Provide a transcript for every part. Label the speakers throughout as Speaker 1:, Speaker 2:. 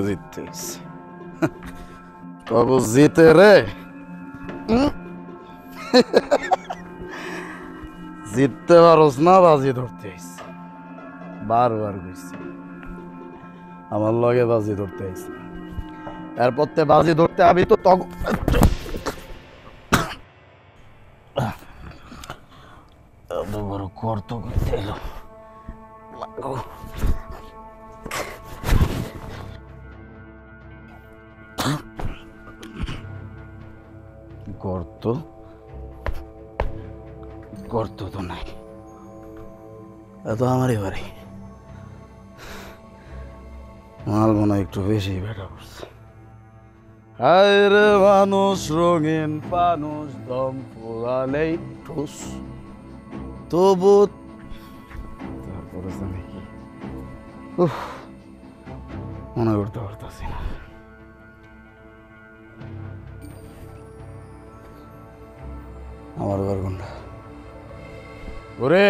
Speaker 1: জিততে তবু জিতে রে জিততে পারস না বাজি ধরতে বারবার কইছি আমার লগে বাজি ধরতে আইছে এরপর তে বাজি ধরতে আমি তো এত বড় কর্ত করতে এলো গর্ত গর্ত তো নাই এত আমারই বাড়ি মাল মনে একটু বেশি বেটা করছে হায় রে মানুষ রঙিন মানুষ দম ফুরালেই ঠুস তবু তারপরে জানি কি মনে করতে পারতাছি না আমার ঘর কোনটা ঘুরে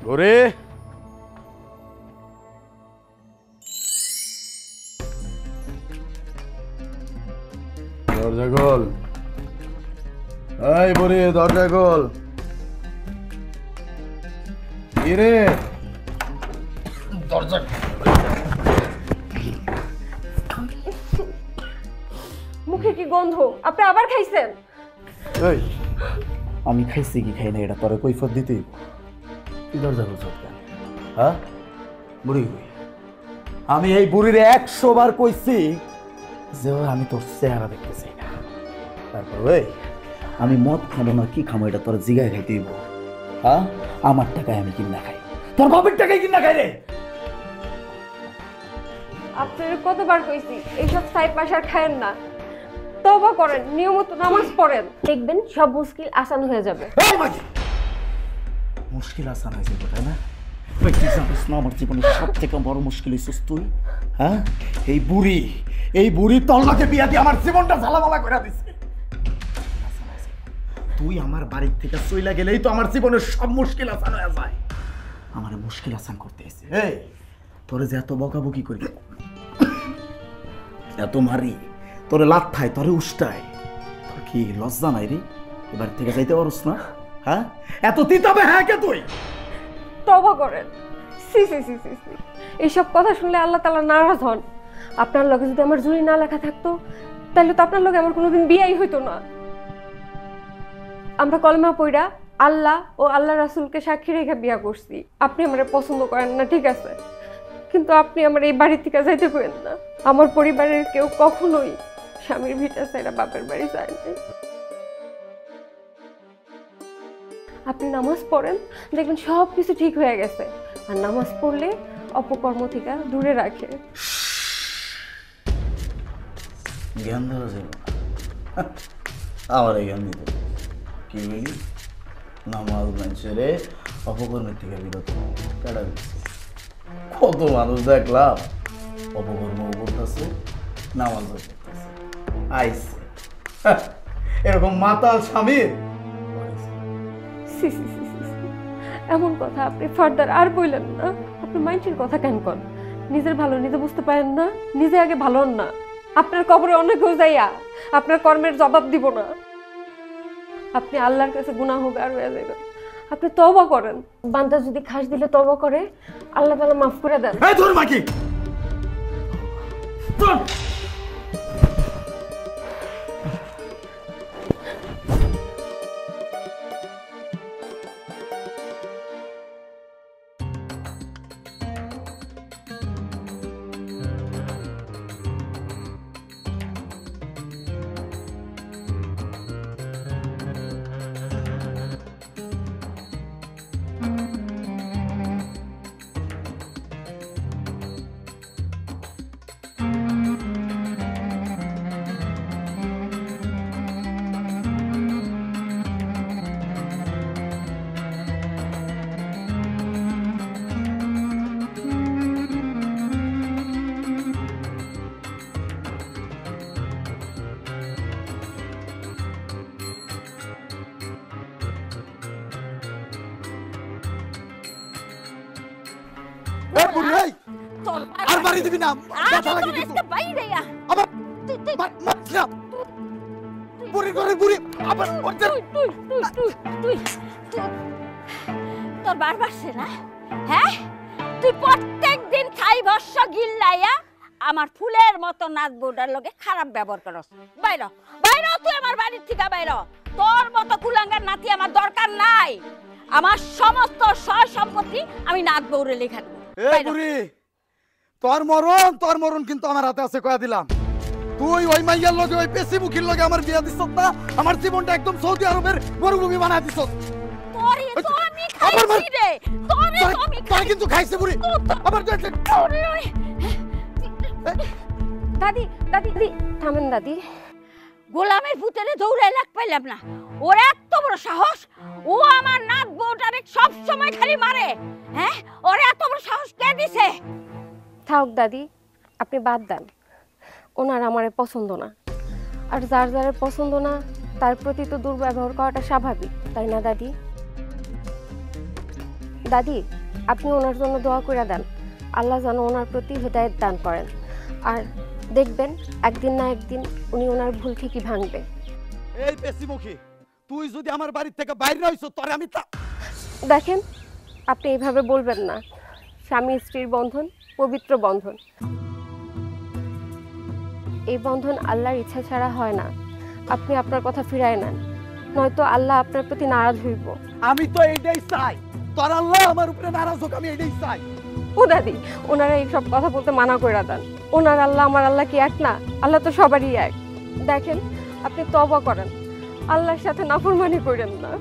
Speaker 1: ঘুরে দরজা খোল এই বুড়ি দরজা খোল কি রে দরজা
Speaker 2: মুখে কি গন্ধ আপনি আবার খাইছেন
Speaker 1: এই আমি খাইছি কি খাই না এটা তোরে কৈফত দিতেই কি দরজা খুলছ কেন হ্যাঁ বুড়ি আমি এই বুড়ির 100 বার কইছি যে আমি তোর চেহারা দেখতে চাই না তারপর ওই আমি মদ খাবো না কি খাবো এটা তোর জিগায় খাইতে দিব হ্যাঁ আমার টাকায় আমি কিনা খাই তোর বাপের টাকায় কিনা খাই রে
Speaker 2: আপনার কতবার কইছি এইসব সাই পাশার খায়েন না তওবা করেন নিয়মিত নামাজ পড়েন দেখবেন সব মুশকিল আসান হয়ে যাবে
Speaker 1: মুশকিল আসান হয়ে যাবে তাই না ওই কি জানিস না আমার জীবনের সবথেকে বড় মুশকিল হইছিস তুই হ্যাঁ এই বুড়ি তল্লাকে বিয়া দিয়ে আমার জীবনটা ঝালামালা করে দিছে তুই আমার বাড়ির থেকে চইলা গেলেই তো আমার জীবনের সব মুশকিল আসান হয়ে যায় আমার মুশকিল আসান করতে এসে এই তোরে যে এত বকাবকি করি এত মারি তোরে লাথায় তোরে উষ্টায় তোর কি লজ্জা নাই রে এবার থেকে যাইতে পারস না হ্যাঁ এত তিতাবে হ্যাঁ কে তুই
Speaker 2: তওবা করেন সি সি সি সি সি এইসব কথা শুনলে আল্লাহ তাআলা নারাজ হন আপনার লগে যদি আমার জুড়ি না লেখা থাকতো তাহলে তো আপনার লগে আমার কোনোদিন বিয়াই হইতো না আমরা কলমা পড়া আল্লাহ ও আল্লাহ রাসূলকে সাক্ষী রেখে বিয়া করছি আপনি আমারে পছন্দ করেন না ঠিক আছে কিন্তু আপনি আমার এই বাড়ি থেকে যাইতে করেন না আমার পরিবারের কেউ কখনোই স্বামীর ভিটা ছাইরা বাপের বাড়ি যায় না আপনি নামাজ পড়েন দেখবেন সব কিছু ঠিক হয়ে গেছে আর নামাজ পড়লে অপকর্ম থেকে দূরে রাখে
Speaker 1: জ্ঞান দেওয়া যাবে আমার জ্ঞান দিতে কি বলি নামাজ মানুষেরে অপকর্মের থেকে বিরত কেডা দিচ্ছে কত মানুষ দেখলাম অপকর্ম করতেছে নামাজও করতেছে আইসে এরকম মাতাল স্বামীর
Speaker 2: এমন কথা আপনি ফার্দার আর বললেন না আপনি মাইন্ডের কথা কেন কন নিজের ভালো নিজে বুঝতে পারেন না নিজে আগে ভালো না আপনার কবরে অনেক হয়ে যাইয়া আপনার কর্মের জবাব দিব না আপনি আল্লাহর কাছে গুনাহগার হয়ে যাবেন আপনি তওবা করেন বান্দা যদি খাস দিলে তওবা করে আল্লাহ তাআলা মাফ করে দেন
Speaker 1: এই তোর মাকি তোর
Speaker 3: তোর
Speaker 1: আর বাড়ি দিবি না ব্যথা লাগে কিন্তু
Speaker 3: আজকে বাইরে আ
Speaker 1: আবার
Speaker 3: তুই তুই
Speaker 1: মারছিলাম বুড়ি করে বুড়ি আবার
Speaker 3: তুই তুই তুই তুই তুই তোর বারবার সে না হ্যাঁ তুই প্রত্যেক দিন খাই ভস্য গিল্লাইয়া আমার ফুলের মতো নাচ বউটার লগে খারাপ ব্যবহার করস বাইরে বাইরে তুই আমার বাড়ির থেকে বাইরে তোর মতো কুলাঙ্গার নাতি আমার দরকার নাই আমার সমস্ত সয় সম্পত্তি আমি নাচ বউরে লেখা দেব
Speaker 1: এ বুড়ি তোর মরণ কিন্তু আমার হাতে আছে কয়া দিলাম তুই ওই মাইয়ার লগে ওই পেশি মুখির লগে আমার বিয়া দিছস না আমার জীবনটা একদম সৌদি আরবের মরুভূমি বানায় দিছস
Speaker 3: তোরে তো আমি খাইছি রে তোরে তো আমি
Speaker 1: তাই কিন্তু খাইছে বুড়ি আবার
Speaker 3: তোরে ওই
Speaker 2: দাদি দাদি দাদি থামেন দাদি।
Speaker 3: গোলামের পুতেরে দৌড়াই লাগ পাইলাম না ওর এত বড় সাহস ও আমার নাত বউটারে সব সময় খালি মারে হ্যাঁ ওর এত বড় সাহস কে দিছে
Speaker 2: থাক দাদি আপনি বাদ দেন ওনার আমারে পছন্দ না আর যার যার পছন্দ না তার প্রতি তো দুর্ব্যবহার করাটা স্বাভাবিক তাই না দাদি? দাদি আপনি ওনার জন্য দোয়া করে দেন আল্লাহ যেন ওনার প্রতি হেদায়েত দান করেন আর দেখবেন একদিন না একদিন উনি ওনার ভুল ঠিকই ভাঙবে।
Speaker 1: এই পেশিমুখী তুই যদি আমার বাড়ি থেকে বাইরে হইছ তোরে আমি
Speaker 2: দেখেন আপনি এইভাবে বলবেন না স্বামী স্ত্রীর বন্ধন পবিত্র বন্ধন এই বন্ধন আল্লাহর ইচ্ছা ছাড়া হয় না আপনি আপনার কথা ফিরায় নেন নয়তো আল্লাহ আপনার প্রতি নারাজ হইব।
Speaker 1: আমি তো এইটাই চাই তোর আল্লাহ আমার উপরে নারাজ হোক আমি এইটাই চাই।
Speaker 2: ও দাদি ওনারা এইসব কথা বলতে মানা করে দেন ওনার আল্লাহ আমার আল্লাহ কি এক না আল্লাহ তো সবারই এক। দেখেন আপনি তওবা করেন আল্লাহর সাথে নাফরমানি করেন না।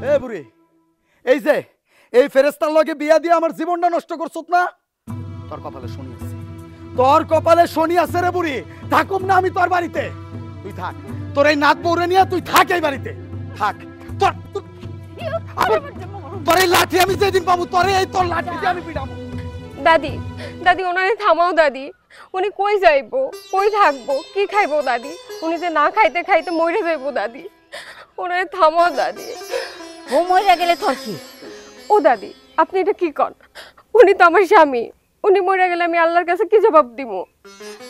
Speaker 1: এ বুড়ি এই যে এই ফেরেশতার লগে বিয়া দিয়ে আমার জীবনটা নষ্ট করছত না তোর কপালে শনি আছে তোর কপালে শনি আছে রে বুড়ি থাকুম না আমি তোর বাড়িতে তুই থাক তোর এই নাত বউরে নিয়ে তুই থাক এই বাড়িতে থাক তোর এই লাঠি আমি যেদিন পাবো তোর এই তোর লাঠি দিয়ে আমি পিটাবো।
Speaker 2: দাদি দাদি ওনারে থামাও দাদি উনি কই যাইবো কই থাকবো কি খাইবো দাদি উনি যে না খাইতে খাইতে মরে যাইবো দাদি ওনারে থামাও দাদি।
Speaker 3: ও মরে গেলে তোর কি?
Speaker 2: ও দাদি আপনি এটা কি কন উনি তো আমার স্বামী উনি মরে গেলে আমি আল্লাহর কাছে কি জবাব দিব?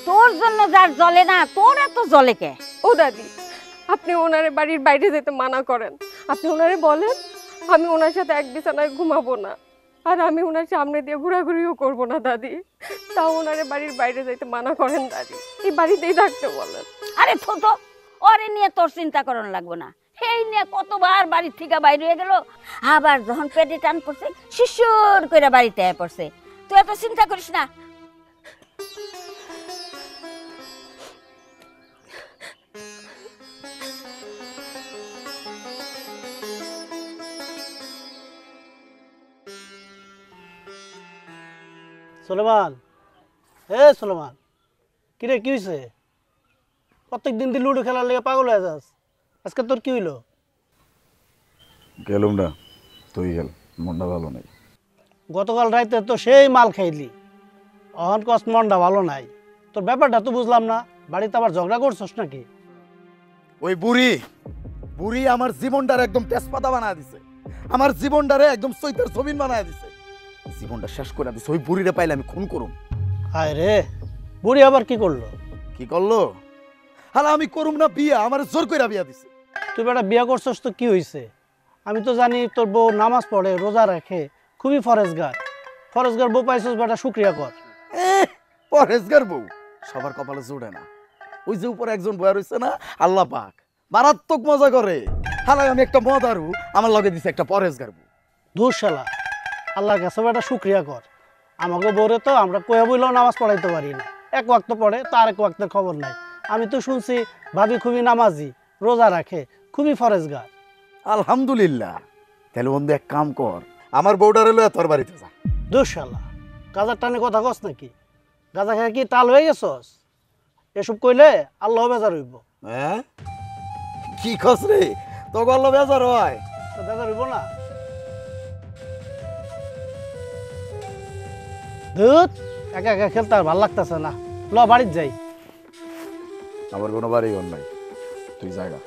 Speaker 3: তোর জন্য যার জ্বলে না তোর এত জ্বলে কে?
Speaker 2: ও দাদি আপনি ওনারে বাড়ির বাইরে যেতে মানা করেন আপনি ওনারে বলেন আমি ওনার সাথে এক বিছানায় ঘুমাবো না আর আমি ওনার সামনে দিয়ে ঘোরাঘুরিও করবো না দাদি তাও ওনারে বাড়ির বাইরে যেতে মানা করেন দাদি এই বাড়িতেই থাকতে বলেন।
Speaker 3: আরে তো ওরে নিয়ে তোর চিন্তা করন লাগবো না এই নিয়ে কতবার বাড়ির থেকে বাইরে হয়ে গেল আবার যখন পেটে টান পড়ছে শিশুর করে বাড়িতে আয় পড়ছে তুই এত চিন্তা করিস না।
Speaker 4: সুলেমান সুলেমান কিরে কি হয়েছে প্রত্যেক দিন লুডো খেলার লেগে পাগল হয়ে যাস আজকে তোর কি হইলো?
Speaker 1: গেলুম না তুই গেল মনটা ভালো নাই।
Speaker 4: গতকাল রাইতে তো সেই মাল খাইলি অহন কষ্ট মনটা ভালো নাই তোর ব্যাপারটা তো বুঝলাম না বাড়িতে আবার ঝগড়া করছস নাকি?
Speaker 1: ওই বুড়ি আমার জীবনটারে একদম তেজপাতা বানায় দিছে আমার জীবনটারে একদম সৈতার জমিন বানায় দিছে জীবনটা শেষ করে দিছে ওই বুড়িরে পাইলে আমি খুন করুম।
Speaker 4: হায় রে বুড়ি আবার কি করলো?
Speaker 1: কি করলো? হালা আমি করুম না বিয়া আমার জোর কইরা বিয়া দিছে।
Speaker 4: তুই বেটা বিয়া করছস তো কি হইছে? আমি তো জানি তোর বউ নামাজ পড়ে রোজা রাখে খুবই ফরেজগার বউ পাইছস বেটা শুকরিয়া কর।
Speaker 1: পরেশগার বউ সবার কপালে জুড়ে না ওই যে উপরে একজন বয়া রইছে না আল্লাহ পাক মারাত্মক মজা করে হালাই আমি একটা মদারু আমার লগে দিছে একটা পরেশগার বউ।
Speaker 4: ধুর শালা আল্লাহর কাছে বেটা শুকরিয়া কর আমাকে বউরে তো আমরা কয়া বইলেও নামাজ পড়াইতে পারি না এক ওয়াক্ত পড়ে তার এক ওয়াক্তের খবর নাই। আমি তো শুনছি ভাবি খুবই নামাজি রোজা রাখে খুবই ফরেজগার।
Speaker 1: আলহামদুলিল্লাহ তাহলে বন্ধু এক কাম কর আমার বউডারে লইয়া তোর বাড়িতে যা।
Speaker 4: ধুর শালা গাজার টানে কথা কস নাকি? গাজা খেয়ে কি টাল হয়ে গেছস? এসব কইলে আল্লাহ বেজার হইব।
Speaker 1: হ্যাঁ কি খস রে তো গল্ল বেজার হয়
Speaker 4: তো বেজার হইব না? ধুত একা একা খেলতে আর ভাল লাগতেছে না ল বাড়ির যাই।
Speaker 1: আমার কোনো বাড়ি ঘর নাই তুই জায়গা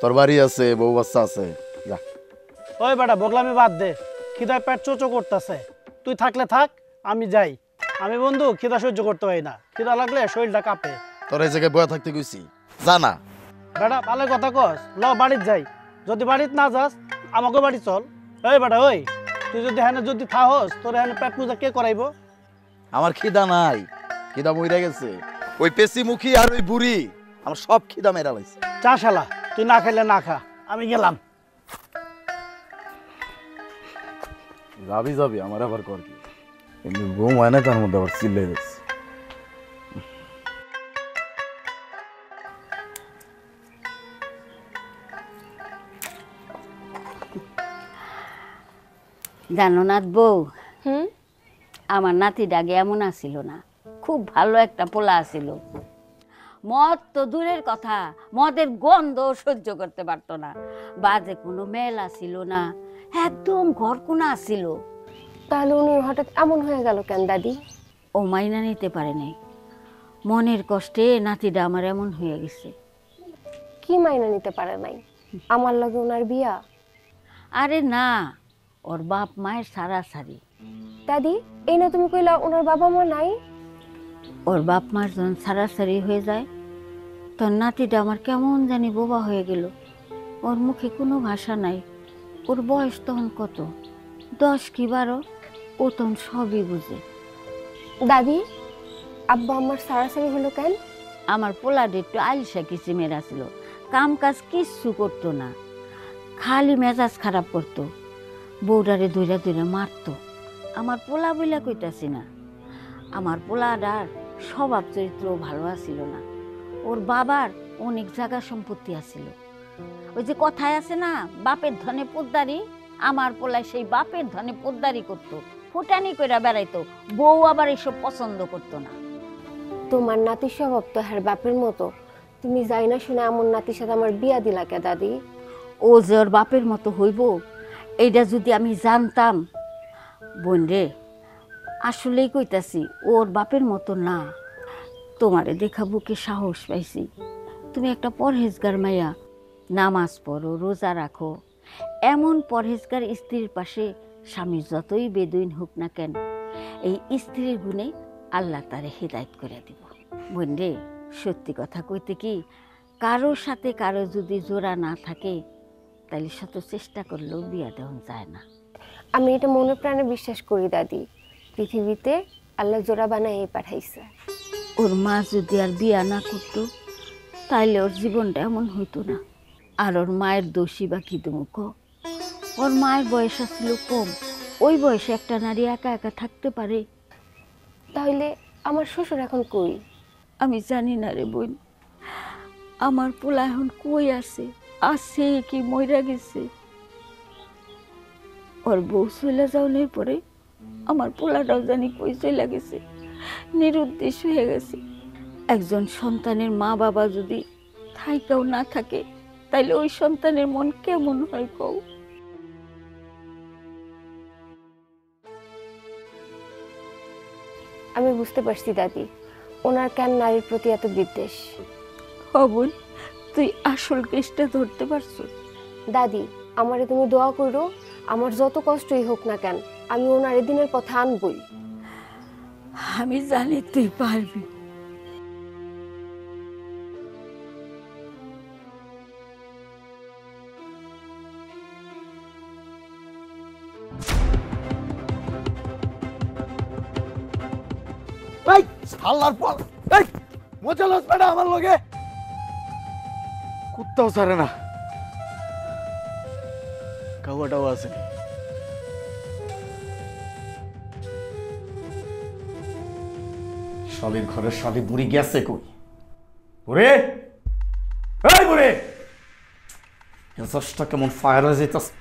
Speaker 1: তোর বাড়ি আছে বউ বাচ্চা আছে যা।
Speaker 4: ওই বেটা বগলামি বাদ দে খিদায় পেট চোচো করতেছে তুই থাকলে থাক আমি যাই। আমি বন্ধু খিদা সহ্য করতে পারি না, খিদা লাগলে শরীরটা কাঁপে।
Speaker 1: তোর এই জায়গায় বয়া থাকতে কইছি, জানা
Speaker 4: বেটা ভালো কথা কস, ল বাড়িতে যাই। যদি বাড়িতে না যাস আমাকে বাড়ি চল। এই বেটা ওই, তুই যদি হ্যাঁ যদি থাহস তোর হ্যাঁ পেট পূজা কে করাইবো?
Speaker 1: আমার খিদা নাই, খিদা মইরা গেছে। ওই পেশি মুখী আর ওই বুড়ি আমার সব খিদা মেরা লাইছে।
Speaker 4: চা শালা, তুই না খাইলে না খা, আমি গেলাম।
Speaker 1: যাবি যাবি, আমার আবার কর কি? কিন্তু ঘুম হয় না, তার মধ্যে আবার চিল্লাই যাচ্ছে।
Speaker 3: জানো না বউ,
Speaker 2: হুম,
Speaker 3: আমার নাতিটা আগে এমন আসিল না, খুব ভালো একটা পোলা আসিল। মদ তো দূরের কথা, মদের গন্ধ সহ্য করতে পারতো না। বাজে কোনো মেল আসিল না, একদম ঘরকুনা আসিল।
Speaker 2: তাহলে উনি হঠাৎ এমন হয়ে গেল কেন দাদি?
Speaker 3: ও মাইনা নিতে পারে নাই, মনের কষ্টে নাতিটা আমার এমন হয়ে গেছে।
Speaker 2: কি মাইনা নিতে পারে নাই? আমার লগে ওনার বিয়া।
Speaker 3: আরে না, ওর বাপ মায়ের সারাসারি।
Speaker 2: দাদি, এই না তুমি কইলা ওনার বাবা মা নাই?
Speaker 3: ওর বাপ মার যখন সারাসারি হয়ে যায় তোর নাতিটা আমার কেমন জানি বোবা হয়ে গেল। ওর মুখে কোনো ভাষা নাই। ওর বয়স তখন কত, 10 কি 12, ও তখন সবই বুঝে।
Speaker 2: দাদি, আব্বা আমার সারাসারি হলো কেন?
Speaker 3: আমার পোলাটা একটু আলসা কিসিমের আসলো, কাম কাজ কিচ্ছু করতো না, খালি মেজাজ খারাপ করতো, বউডারে দইরা দইরা মারতো। আমার পোলা বইলা কইতাছি না, আমার পোলাডার স্বভাব চরিত্র ভালো আসিল না। ওর বাবার অনেক জায়গা সম্পত্তি আছিল। ওই যে কথায় আছে না, বাপের ধনে পোদ্দারি, আমার পোলায় সেই বাপের ধনে পোদ্দারি করতো, ফুটানি কইরা বেড়াইতো। বউ আবার এসব পছন্দ করতো না।
Speaker 2: তোমার নাতির স্বভাব তো হ্যার বাপের মতো। তুমি যাই না শুনে এমন নাতির সাথে আমার বিয়া দিলা কে দাদি?
Speaker 3: ও যে ওর বাপের মতো হইব এইটা যদি আমি জানতাম। বোন রে, আসলেই কইতাছি, ওর বাপের মতো না। তোমারে দেখা বুকে সাহস পাইছি। তুমি একটা পরহেজগার মাইয়া, নামাজ পড়ো, রোজা রাখো। এমন পরহেজগার স্ত্রীর পাশে স্বামী যতই বেদুইন হোক না কেন, এই স্ত্রীর গুণে আল্লাহ তারে হেদায়েত করে দিব। বোন রে, সত্যি কথা কইতে কি, কারোর সাথে কারো যদি জোড়া না থাকে তাহলে শত চেষ্টা করলেও বিয়া দেওয়া যায় না।
Speaker 2: আমি এটা মনে প্রাণে বিশ্বাস করি দাদি। পৃথিবীতে আল্লাহ জোড়া বানাই পাঠাইছে।
Speaker 3: ওর মা যদি আর বিয়া না করতো তাইলে ওর জীবনটা এমন হইতো না। আর ওর মায়ের দোষী বা কি দুমুখ, ওর মায়ের বয়স ছিল কম। ওই বয়সে একটা নারী একা একা থাকতে পারে?
Speaker 2: তাহলে আমার শ্বশুর এখন কই?
Speaker 3: আমি জানি না রে বোন, আমার পোলা এখন কই আছে, আছে কি মইরা গেছে। ওর বউ চলে যাওয়ার পরে আমার পোলাটাও জানি কই চলে গেছে, নিরুদ্দেশ হয়ে গেছে। একজন সন্তানের মা বাবা যদি থাইকাও না থাকে তাইলে ওই সন্তানের মন কেমন হয় কও?
Speaker 2: আমি বুঝতে পারছি দাদি, ওনার কেন নারীর প্রতি এত বিদ্বেষ।
Speaker 3: বোন, তুই আসল কেসটা ধরতে পারছো।
Speaker 2: দাদি, আমারে তুমি দোয়া করো, আমার যত কষ্টই হোক না কেন আমি ওনার দিনের পথে আনবই।
Speaker 3: আমি জানি তুই পারবি।
Speaker 1: এই শালার পর, এই মজা লস বেটা আমার লগে কুত্তাও ছাড়ে না। কাউয়াটাও আছে। শালির ঘরের শালি বুড়ি গেছে কই? বুড়ি, এই বুড়ি, মেজাজটা কেমন ফায়ার হয়ে যেতেছে।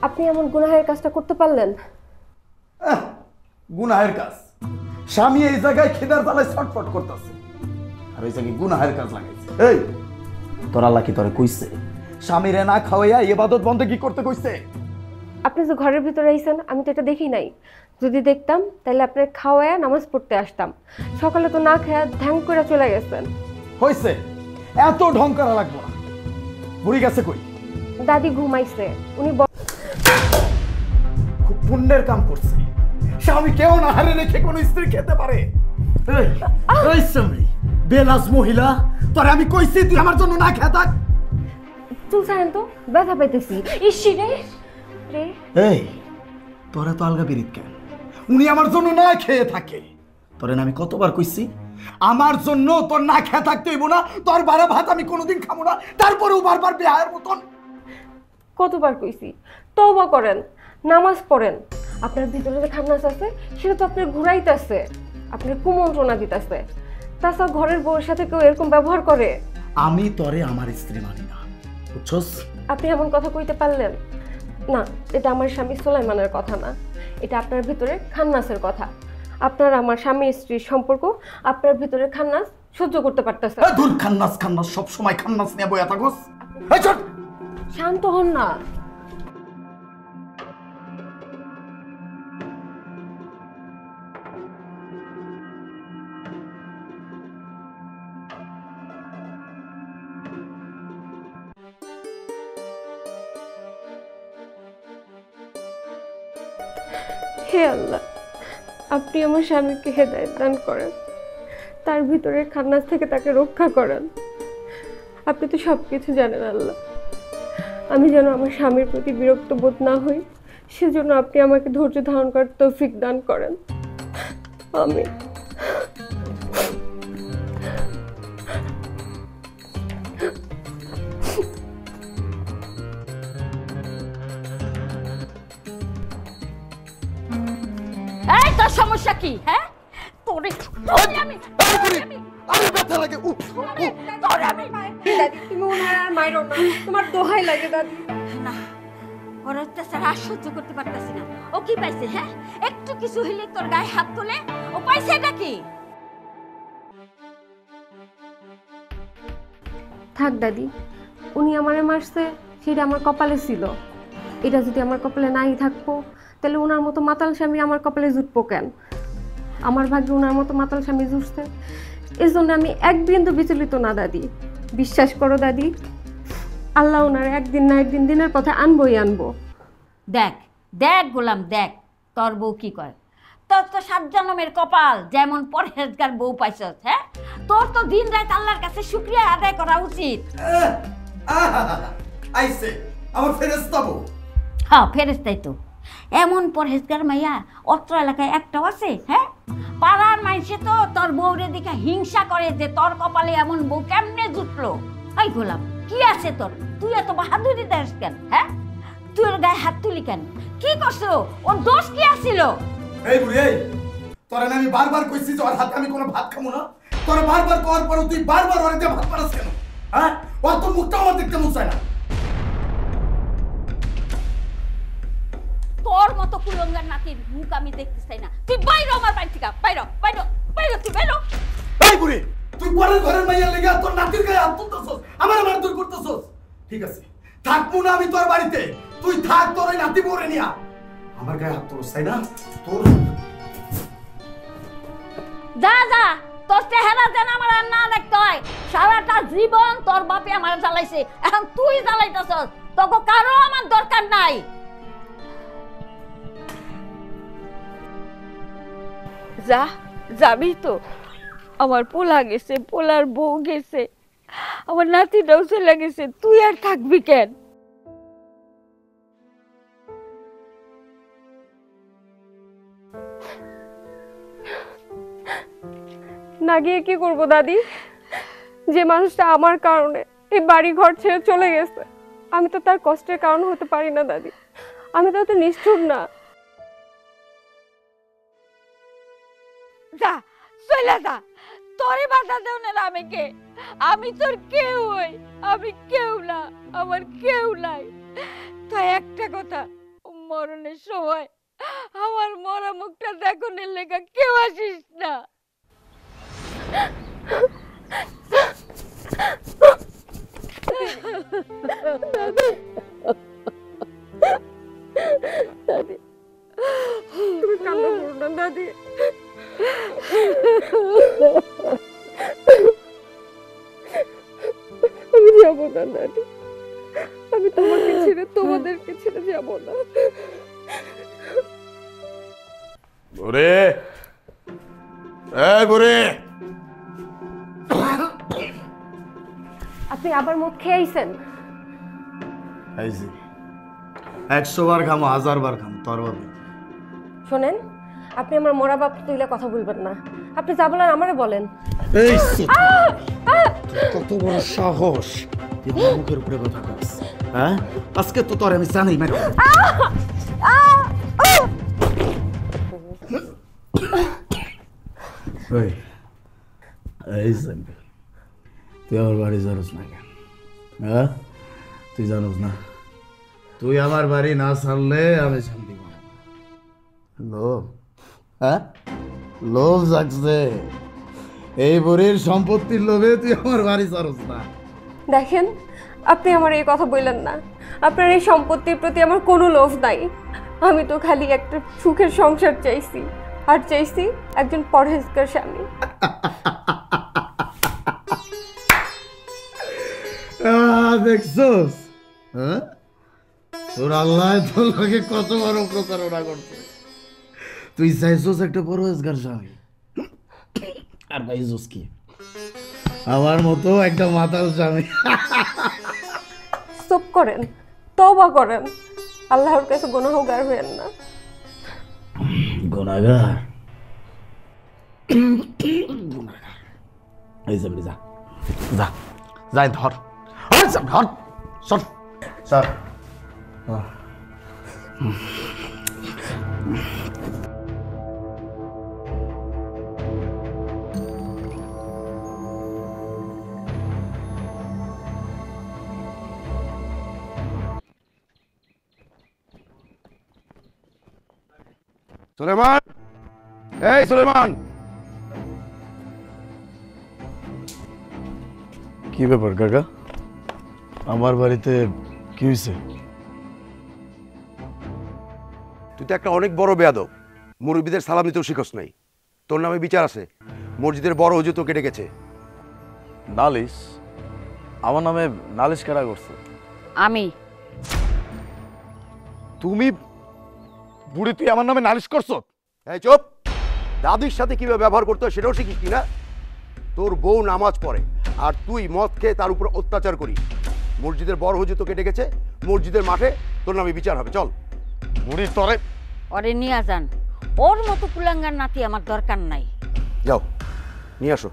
Speaker 2: আপনি এমন গুনাহের কাজটা করতে পারলেন?
Speaker 1: গুনাহের কাজ? স্বামী এই জায়গায় খিদার জ্বালায় ছটফট করতেছে আর ওই জায়গায় গুনাহের কাজ লাগাইছে। এই তোর আল্লাহ কি তোরে কইছে স্বামীরে না খাওয়াইয়া ইবাদত বন্ধ কি করতে কইছে?
Speaker 2: আপনি যে ঘরের ভিতরে আইছেন আমি তো এটা দেখি নাই। যদি দেখতাম তাহলে আপনার খাওয়ায় নামাজ পড়তে আসতাম। সকালে তো না খেয়ে ধ্যান করে চলে গেছেন।
Speaker 1: হয়েছে, এত ঢং করা লাগবো না। বুড়ি গেছে কই?
Speaker 2: দাদি ঘুমাইছে। উনি
Speaker 1: খুব পুণ্যের কাম করছে। স্বামী কেউ না হারে রেখে কোন স্ত্রী খেতে পারে? এই সামরি বেলাস মহিলা, তোরে আমি কইছি তুই আমার জন্য না খেয়ে থাক।
Speaker 2: চুল ছাড়েন তো, ব্যথা পাইতেছি। ইসি রে রে।
Speaker 1: এই তোরা তো আলগা বিরিত কেন? উনি আমার জন্য না খেয়ে থাকে। তোরে আমি কতবার কইছি আমার জন্য তোর না খেয়ে থাকতে হইব না, তোর বারা ভাত আমি কোনোদিন খাবো না। তারপরেও বারবার বেহায়ের মতন।
Speaker 2: কতবার কইছি তওবা করেন, নামাজ পড়েন। আপনার ভিতরে যে খান্নাস আছে সেটা তো আপনার ঘুরাইতেছে, আপনার কুমন্ত্রণা দিতেছে। তাছাড়া ঘরের বউয়ের সাথে কেউ এরকম ব্যবহার করে?
Speaker 1: আমি তোরে আমার স্ত্রী মানি না, বুঝছস?
Speaker 2: আপনি এমন কথা কইতে পারলেন না? এটা আমার স্বামী সুলাইমানের কথা না, এটা আপনার ভিতরে খান্নাসের কথা। আপনার আমার স্বামী স্ত্রীর সম্পর্ক আপনার ভিতরে খান্নাস সহ্য করতে পারতেছে।
Speaker 1: দূর খান্নাস খান্নাস, সব সময় খান্নাস নিয়ে বইয়া থাকস। এই চল,
Speaker 2: শান্ত হন না। হে আল্লাহ, আপনি আমার স্বামীকে হেদায়েত দান করেন, তার ভিতরের খান্নাস থেকে তাকে রক্ষা করেন। আপনি তো সব কিছু জানেন আল্লাহ। আমি যেন আমার স্বামীর প্রতি বিরক্ত বোধ না হই, সেজন্য আপনি আমাকে ধৈর্য ধারণ করার তৌফিক দান করেন। আমিন।
Speaker 3: এই তোর সমস্যা কি? হ্যাঁ, তোরে আমি
Speaker 1: আরে ব্যথা লাগে।
Speaker 3: তোরে আমি
Speaker 2: দাদি তুমি ওনার আর মাইরো না, তোমার দোহাই লাগে দাদি।
Speaker 3: না, ওর অত্যাচার আর সহ্য করতে পারতাছি না। ও কি পাইছে? হ্যাঁ, একটু কিছু হইলে তোর গায়ে হাত তোলে। ও পাইছে এটা কি?
Speaker 2: থাক দাদি, উনি আমারে মারছে সেটা আমার কপালে ছিল। এটা যদি আমার কপালে নাই থাকবো তাহলে ওনার মতো মাতাল স্বামী আমার কপালে জুটবো কেন? আমার ভাগ্যে ওনার মতো মাতাল স্বামী জুটছে, এই জন্য আমি এক বিন্দু বিচলিত না দাদি। বিশ্বাস করো দাদি, আল্লাহ ওনার একদিন না একদিন দিনের পথে আনবই আনবো।
Speaker 3: দেখ দেখ গোলাম, দেখ তোর বউ কি কয়। তোর তো 7 জন্মের কপাল, যেমন পরহেজগার বউ পাইছস। হ্যাঁ, তোর তো দিন রাত আল্লাহর কাছে শুকরিয়া আদায় করা উচিত।
Speaker 1: আইছে আমার ফেরেশতা বউ।
Speaker 3: হ্যাঁ, ফেরেশতাই তো। এমন পরহেজগার মাইয়া অত্র এলাকায় একটাও আছে? হ্যাঁ, পাড়ার মাইসে তো তোর বউরে দেখে হিংসা করে যে তোর কপালে এমন বউ কেমনে জুটলো। এই গোলাম, কি আছে তোর? তুই এত বাহাদুরি দেস কেন? হ্যাঁ, তুই ওর গায়ে হাত তুলি কেন? কি করছো? ওর দোষ কি আছিল?
Speaker 1: এই বুড়ি, এই তোরা আমি বারবার কইছি যে ওর হাতে আমি কোনো ভাত খাবো না। তোরা বারবার করার পরে তুই বারবার ওর দিয়ে ভাত পারাস কেন? হ্যাঁ, ওর তো মুখটা আমার দেখতে মন চায় না।
Speaker 3: তোর মতো কুলঙ্গার নাতির মুখ আমি দেখতে চাই না। তুই বাইরে আমার বাড়ি থেকে, বাইরে বাইরে বাইরে, তুই বাইরে।
Speaker 1: এই বুড়ি, তুই পরের ঘরের মাইয়া লেগে তোর নাতির গায়ে হাত তুলতেছস, আমার মারধর করতেছস। ঠিক আছে, থাকবো না আমি তোর বাড়িতে। তুই থাক তোর ওই নাতি বউরে নিয়া। আমার গায়ে হাত তুলস তাই না? তোর
Speaker 3: যা যা, তোর চেহারা যেন আমার আর না দেখতে হয়। সারাটা জীবন তোর বাপে আমার জ্বালাইছে, এখন তুই জ্বালাইতেছস। তোকে কারো আমার দরকার নাই। যা, যাবি তো? আমার পোলা গেছে, পোলার বউ গেছে, আমার নাতিটাও চলে গেছে, তুই আর থাকবি কেন?
Speaker 2: না গিয়ে কি করবো দাদি? যে মানুষটা আমার কারণে এই বাড়ি ঘর ছেড়ে চলে গেছে, আমি তো তার কষ্টের কারণ হতে পারি না দাদি। আমি তো অত নিষ্ঠুর না।
Speaker 3: যা, চলে যা। তোরে বাধা দেও না আমি কে? আমি তোর কেউ হই? আমি কেউ না, আমার কেউ নাই। তাই একটা কথা, মরণের সময় আমার মরা মুখটা দেখনের লেখা কেউ আসিস না।
Speaker 2: আমি যাবো না নানি, আমি তোমাকে ছেড়ে তোমাদেরকে ছেড়ে যাবো না।
Speaker 1: বুড়ি, এই বুড়ি,
Speaker 2: আপনি আবার মদ খেয়ে আইছেন?
Speaker 1: আইছি 100 বার খামো, 1000 বার খামো, তোর বাবা।
Speaker 2: শোনেন, আপনি আমার মরা বাপ তুইলে কথা বলবেন না। আপনি যা বলার আমারে বলেন।
Speaker 1: এই কত বড় সাহস, তুই আমার মুখের উপরে কথা কইস? হ্যাঁ, আজকে তো তোর আমি জানি মারি। ওই এই জানবি, তুই আমার বাড়ি জানোস না কেন? হ্যাঁ, তুই জানোস না তুই আমার বাড়ি না ছাড়লে আমি শান্তি পাবো না। লোভ, হ্যাঁ লোভ জাগছে। এই বুড়ির সম্পত্তির লোভে তুই আমার বাড়ি ছাড়স না।
Speaker 2: দেখেন, আপনি আমার এই কথা বললেন না। আপনার এই সম্পত্তির প্রতি আমার কোনো লোভ নাই। আমি তো খালি একটা সুখের সংসার চাইছি, আর চাইছি একজন পরহেজগার স্বামী।
Speaker 1: দেখছোস, হ্যাঁ তোর আল্লাহ তোর লাগে কত বড় প্রতারণা করছে। তুই চাইছোস একটা পরহেজগার স্বামী, আর পাইছোস কি আমার মতো একটা মাতাল স্বামী।
Speaker 2: চুপ করেন, তওবা করেন, আল্লাহর কাছে গুনাহগার হয়েন না।
Speaker 1: গুনাহগার? এই যাবি, যা যা যাই, ধর ধর, সর সর।
Speaker 5: সুলেমান, এই সুলেমান,
Speaker 1: কি ব্যাপার কাকা, আমার বাড়িতে কি হয়েছে?
Speaker 5: তুই তো একটা অনেক বড় বেয়াদব। মুরব্বীদের সালাম দিতেও শিখস নাই। তোর নামে বিচার আছে। মসজিদের বড় হুজুর তোকে ডেকেছে।
Speaker 1: নালিশ? আমার নামে নালিশ কারা করছে?
Speaker 3: আমি।
Speaker 5: তুমি বুড়ি, তুই আমার নামে নালিশ করছ? এই চুপ! দাদির সাথে কিভাবে ব্যবহার করতে হয় সেটাও শিখিস না। তোর বউ নামাজ পড়ে আর তুই মদ খেয়ে তার উপর অত্যাচার করিস। মসজিদের বড় হুজুর তোকে ডেকেছে, মসজিদের মাঠে তোর নামে বিচার হবে। চল বুড়ি, তরে
Speaker 3: ওরে নিয়ে যান। ওর মতো কুলাঙ্গার নাতি আমার দরকার নাই।
Speaker 5: যাও নিয়ে আসো।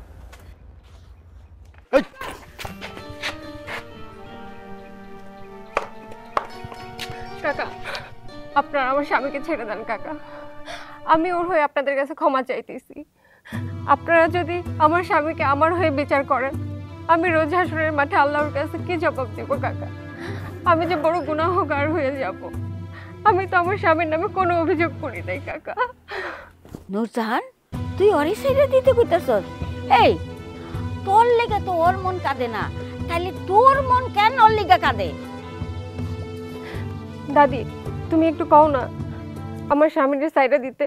Speaker 5: এই
Speaker 2: কাকা, আপনারা আমার স্বামীকে ছেড়ে দেন কাকা। আমি ওর হয়ে আপনাদের কাছে ক্ষমা চাইতেছি। আপনারা যদি আমার স্বামীকে আমার হয়ে বিচার করেন, আমি রোজ হাসরের মাঠে আল্লাহর কাছে কি জবাব দেব কাকা? আমি যে বড় গুনাহগার হয়ে যাব। আমি তো আমার স্বামীর নামে কোনো অভিযোগ করি নাই কাকা।
Speaker 3: নূরজাহান, তুই ওরে ছেড়ে দিতে কইতাছস? এই, তোর লেগে তো ওর মন কাঁদে না, তাহলে তোর মন কেন ওর লেগে কাঁদে?
Speaker 2: দাদি, তুমি একটু কও না আমার স্বামীর সাইডে দিতে।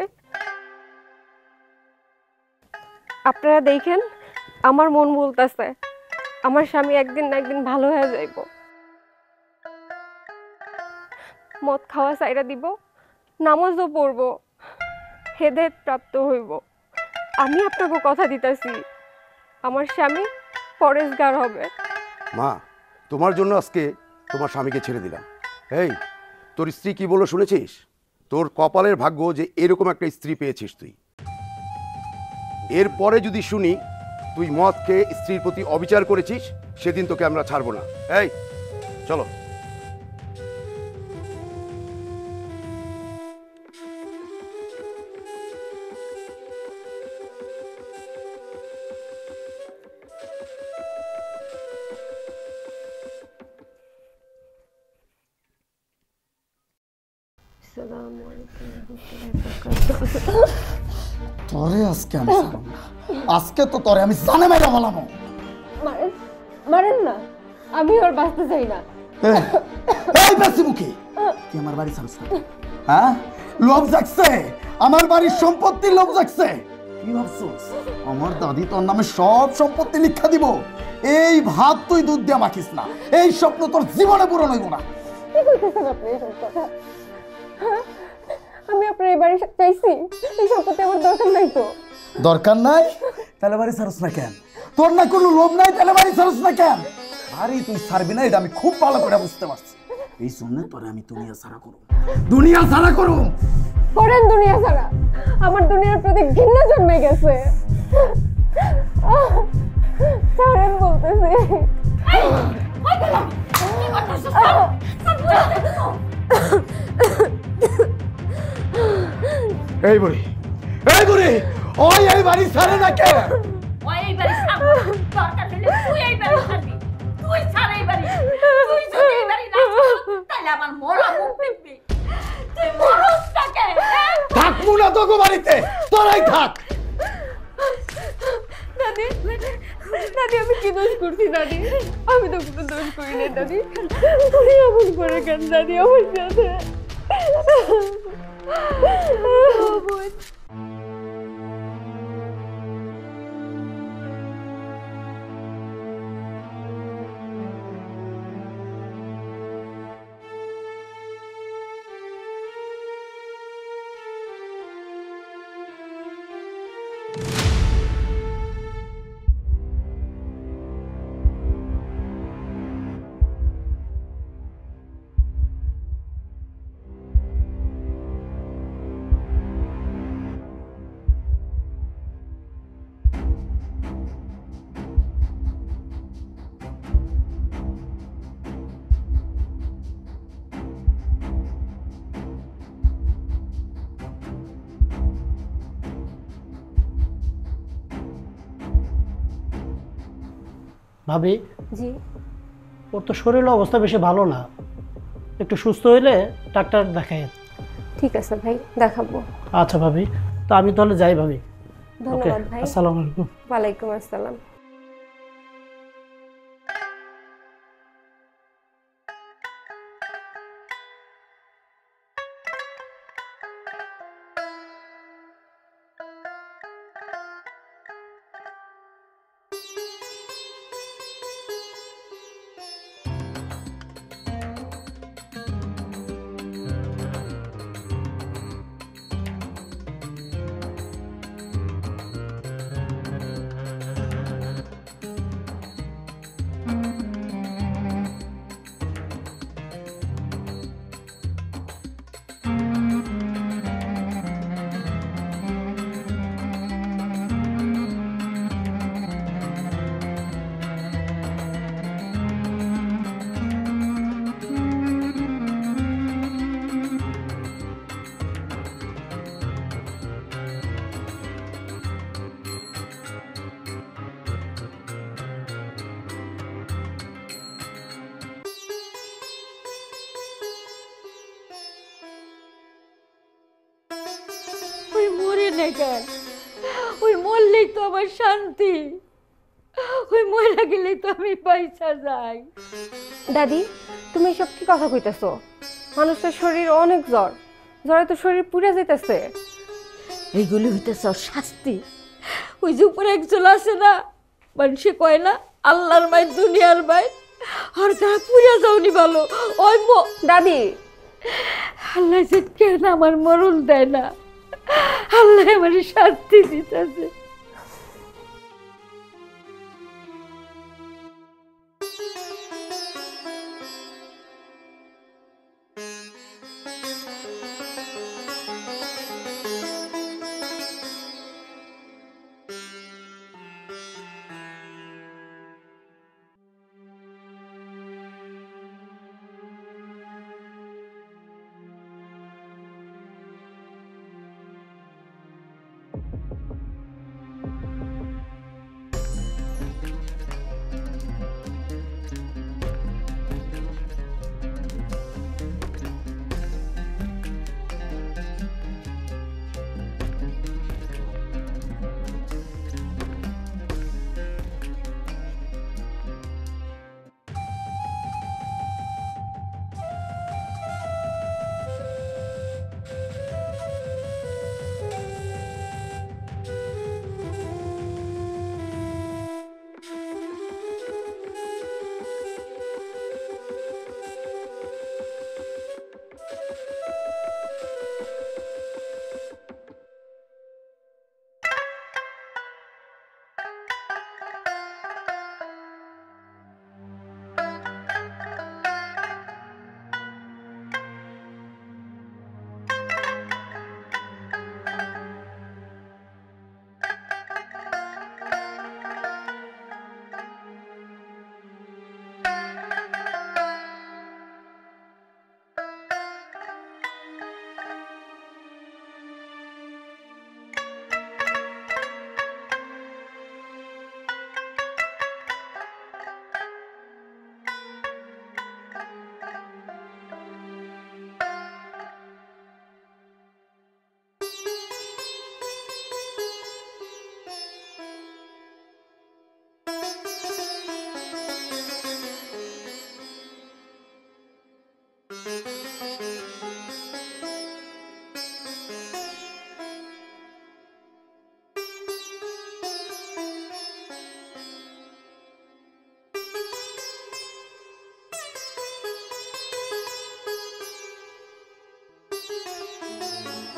Speaker 2: আপনারা দেখেন, আমার মন বলতেছে আমার স্বামী একদিন না একদিন ভালো হয়ে যাইব। মদ খাওয়া সাইডা দিব, নামাজও পড়ব, হেদায়েত প্রাপ্ত হইব। আমি আপনাকে কথা দিতেছি, আমার স্বামী পরেশগার হবে।
Speaker 5: মা, তোমার জন্য আজকে তোমার স্বামীকে ছেড়ে দিলাম। এই, তোর স্ত্রী কি বললো শুনেছিস? তোর কপালের ভাগ্য যে এরকম একটা স্ত্রী পেয়েছিস তুই। এরপরে যদি শুনি তুই মদ খেয়ে স্ত্রীর প্রতি অবিচার করেছিস, সেদিন তোকে আমরা ছাড়বো না। এই চলো।
Speaker 1: তোরে আজকে আমি ছাড়ব না। আজকে তো তোরে আমি জানে মেরে বলাম।
Speaker 2: মারেন না, আমি ওর বাঁচতে চাই না।
Speaker 1: এই বেশি মুখে, তুই আমার বাড়ি ছাড়ছ না? হ্যাঁ, লোভ জাগছে, আমার বাড়ির সম্পত্তির লোভ জাগছে। কি ভাবছস আমার দাদি তোর নামে সব সম্পত্তি লিখা দিব? এই ভাত তুই দুধ দিয়ে মাখিস না, এই স্বপ্ন তোর জীবনে পূরণ হইব না।
Speaker 2: কি করতেছেন আপনি এসব কথা? হ্যাঁ? আমি আপনার এই বাড়ি চাইছি, এই সম্পত্তি আমার দরকার নাই তো।
Speaker 1: দরকার নাই তাহলে বাড়ি ছাড়স না কেন? তোর না কোনো লোভ নাই তাহলে বাড়ি ছাড়স না কেন? বাড়ি তুই ছাড়বি না এটা আমি খুব ভালো করে বুঝতে পারছি। এই জন্য তোরে আমি দুনিয়া ছাড়া করব, দুনিয়া ছাড়া করব।
Speaker 2: করেন দুনিয়া ছাড়া, আমার দুনিয়ার প্রতি ঘৃণা জন্মে গেছে। ছাড়েন বলতেছি।
Speaker 1: এই বুড়ি, এই বুড়ি, ওই এই বাড়ি ছাড়ে না কেন?
Speaker 3: ওই এই বাড়ি ছাড়বো না। দরকার হলে তুই এই বাড়ি ছাড়বি। তুই ছাড় এই বাড়ি। তুই যদি এই বাড়ি না ছাড়, তাহলে আমার মরা মুখ দেখবি। তুই মরসটাকে।
Speaker 1: থাকবো না তোকে বাড়িতে, তোরাই থাক।
Speaker 2: দাদি, দাদি আমি কি দোষ করছি দাদি? আমি তো কোনো দোষ করি না দাদি। তুমি এমন করে কেন দাদি আমার সাথে?
Speaker 4: ভাবি,
Speaker 2: জি,
Speaker 4: ওর তো শরীরের অবস্থা বেশি ভালো না, একটু সুস্থ হইলে ডাক্তার দেখাই।
Speaker 2: ঠিক আছে ভাই, দেখাবো।
Speaker 4: আচ্ছা ভাবি, তো আমি তাহলে যাই ভাবি। ওকে,
Speaker 2: ধন্যবাদ ভাই।
Speaker 4: আসসালামু আলাইকুম।
Speaker 2: ওয়ালাইকুম আসসালাম।
Speaker 3: ওই মরে না কেন? ওই মরলেই তো আমার শান্তি। ওই মরে গেলেই তো আমি পয়সা যাই।
Speaker 2: দাদি, তুমি এসব কি কথা কইতেছো? মানুষের শরীর অনেক জ্বর, জ্বরে তো শরীর পুড়ে যেতেছে।
Speaker 3: এইগুলি হইতেছে ওর শাস্তি। ওই যে উপরে একজন আছে না, মানুষে কয় না আল্লাহর মাই দুনিয়ার মাই, আর যারা পুড়ে যাওনি ভালো। ওই
Speaker 2: দাদি,
Speaker 3: আল্লাহ যে কেন আমার মরণ দেয় না, আল্লাহ আমার শান্তি দিতেছে।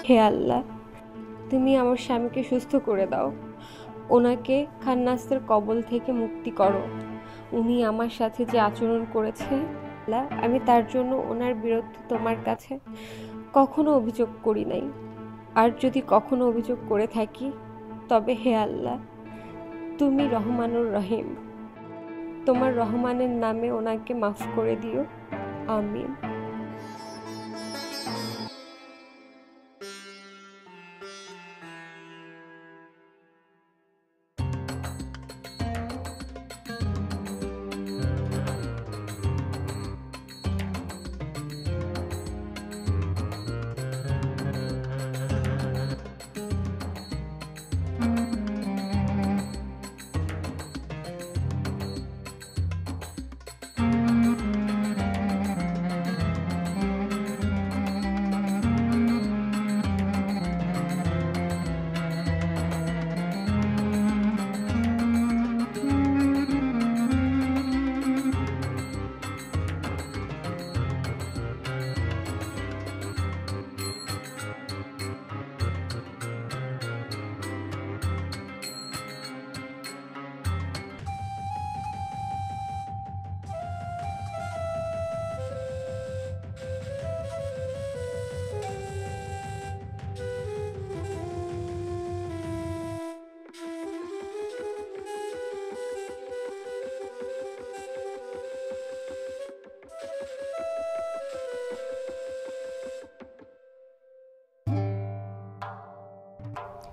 Speaker 2: হে আল্লাহ, তুমি আমার স্বামীকে সুস্থ করে দাও, ওনাকে খান্নাসের কবল থেকে মুক্তি করো। উনি আমার সাথে যে আচরণ করেছে, আল্লাহ, আমি তার জন্য ওনার বিরুদ্ধে তোমার কাছে কখনো অভিযোগ করি নাই। আর যদি কখনো অভিযোগ করে থাকি, তবে হে আল্লাহ, তুমি রহমানুর রহিম, তোমার রহমানের নামে ওনাকে মাফ করে দিও। আমিন।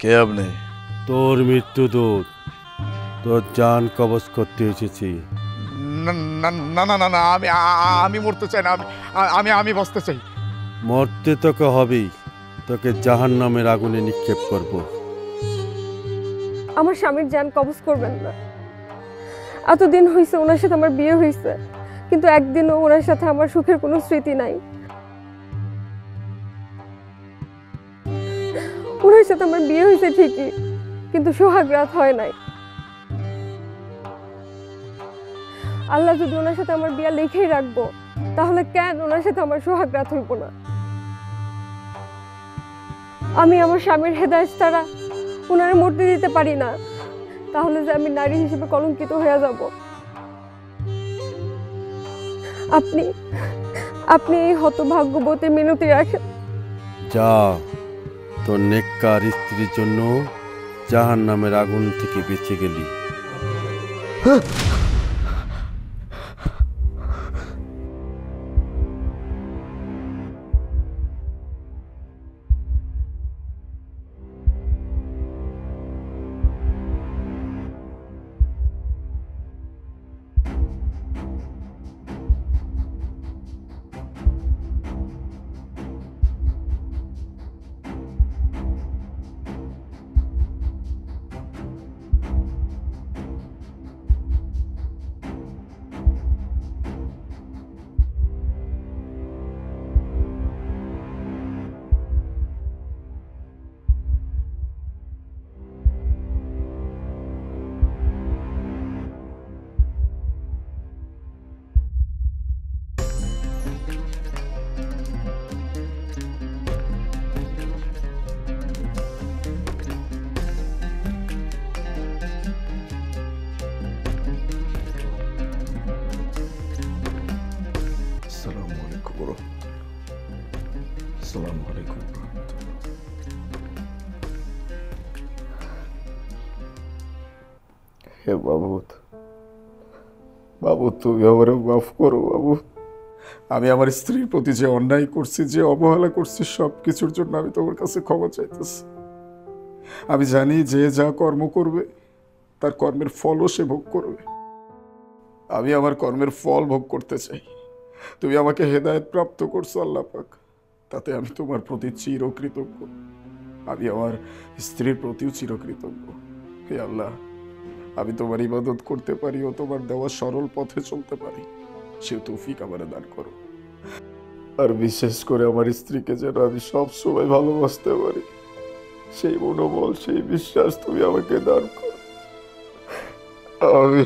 Speaker 6: কে আপনি?
Speaker 7: তোর মৃত্যুদূত, তোর জান কবজ করতে এসেছি।
Speaker 6: না না না না না না, আমি মরতে চাই না, আমি বাঁচতে চাই।
Speaker 7: মরতে তোকে হবেই, তোকে জাহান্নামের আগুনে নিক্ষেপ করব।
Speaker 2: আমার স্বামীর জান কবজ করবেন না। এতদিন হয়েছে ওনার সাথে আমার বিয়ে হয়েছে, কিন্তু একদিনও ওনার সাথে আমার সুখের কোনো স্মৃতি নাই। ওনার সাথে আমার বিয়ে হয়েছে ঠিকই, কিন্তু সোহাগ রাত হয় নাই। আল্লাহ যদি ওনার সাথে আমার বিয়ে লিখেই রাখবো, তাহলে কেন ওনার সাথে আমার সোহাগ রাত হইব না? আমি আমার স্বামীর হেদায়েত ছাড়া ওনারে মরতে দিতে পারি না, তাহলে যে আমি নারী হিসেবে কলঙ্কিত হয়ে যাব। আপনি আপনি এই হতভাগ্যবতী মিনতি রাখেন।
Speaker 7: যা, তোর নেককার স্ত্রীর জন্য জাহান্নামের আগুন থেকে বেঁচে গেলি।
Speaker 6: আসসালামু আলাইকুম বড়। আসসালামু আলাইকুম। হে বাবুত, বাবু তুমি আমারে মাফ করো বাবু। আমি আমার স্ত্রীর প্রতি যে অন্যায় করছি, যে অবহেলা করছি, সব কিছুর জন্য আমি তোমার কাছে ক্ষমা চাইতেছি। আমি জানি যে যা কর্ম করবে তার কর্মের ফলও সে ভোগ করবে। আমি আমার কর্মের ফল ভোগ করতে চাই। তুমি আমাকে হেদায়েত প্রাপ্ত করছো আল্লাহ পাক, তাতে আমি তোমার প্রতি চিরকৃতজ্ঞ। আমি আমার স্ত্রীর প্রতিও চিরকৃতজ্ঞ। হে আল্লাহ, আমি তোমার ইবাদত করতে পারি ও তোমার দেওয়া সরল পথে চলতে পারি, সে তৌফিক আমার দান করো। আর বিশেষ করে আমার স্ত্রীকে যেন আমি সব সময় ভালোবাসতে পারি, সেই মনোবল, সেই বিশ্বাস তুমি আমাকে দান করো। আমি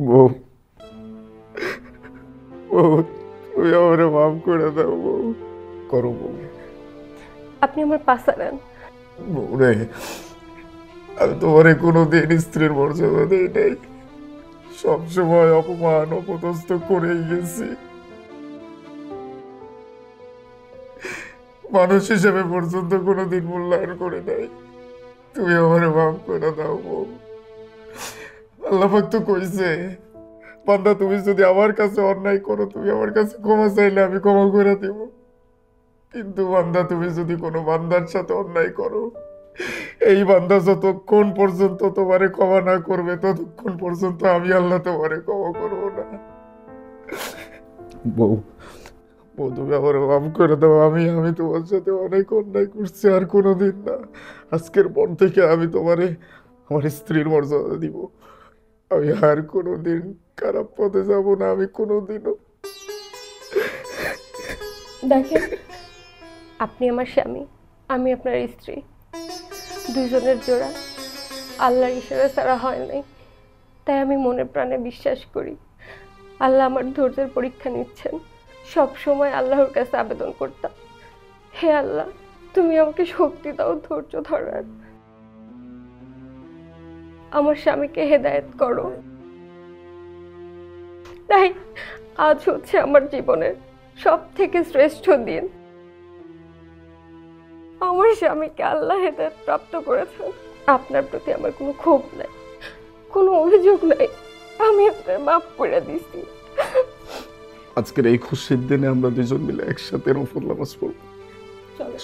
Speaker 6: বউ বউ তুই আমার মাফ করে দাও বউ, করো বউ।
Speaker 2: আপনি আমার পাশে নেন।
Speaker 6: বউ রে, আমি তোমারে কোনোদিন স্ত্রীর মর্যাদা দেই নাই, সবসময় অপমান অপদস্থ করেই গেছি। মানুষ হিসেবে পর্যন্ত কোনোদিন মূল্যায়ন করে নাই। তুমি আমারে মাফ করে দাও বউ। আল্লাহ পাক তো কইছে, বান্দা তুমি যদি আমার কাছে অন্যায় করো, তুমি আমার কাছে ক্ষমা চাইলে আমি ক্ষমা করে দিব। কিন্তু বান্দা তুমি যদি কোনো বান্দার সাথে অন্যায় করো, এই বান্দা যতক্ষণ পর্যন্ত তোমারে ক্ষমা না করবে ততক্ষণ পর্যন্ত আমি আল্লাহ তোমারে ক্ষমা করবো না। বউ বউ তুমি আমার মাফ করে দাও। আমি তোমার সাথে অনেক অন্যায় করছি, আর কোনোদিন না। আজকের পর থেকে আমি তোমারে আমার স্ত্রীর মর্যাদা দিব। আমি আর কোনোদিন খারাপ পথে যাব না, আমি কোনোদিনও।
Speaker 2: দেখেন, আপনি আমার স্বামী, আমি আপনার স্ত্রী, দুইজনের জোড়া আল্লাহর ইশারা ছাড়া হয় নাই। তাই আমি মনে প্রাণে বিশ্বাস করি আল্লাহ আমার ধৈর্যের পরীক্ষা নিচ্ছেন। সব সময় আল্লাহর কাছে আবেদন করতাম, হে আল্লাহ, তুমি আমাকে শক্তি দাও ধৈর্য ধরার। আমার স্বামীকে হেদায়েত করো। তাই আজ হচ্ছে আমার জীবনের সব থেকে শ্রেষ্ঠ দিন। আমার স্বামীকে আল্লাহ হেদায়েত প্রাপ্ত করেছেন। আপনার প্রতি আমার কোনো ক্ষোভ নাই, কোনো অভিযোগ নাই। আমি আপনার মাফ করে দিছি।
Speaker 6: আজকের এই খুশির দিনে আমরা দুজন মিলে একসাথে নফল নামাজ পড়ব।
Speaker 2: চলো।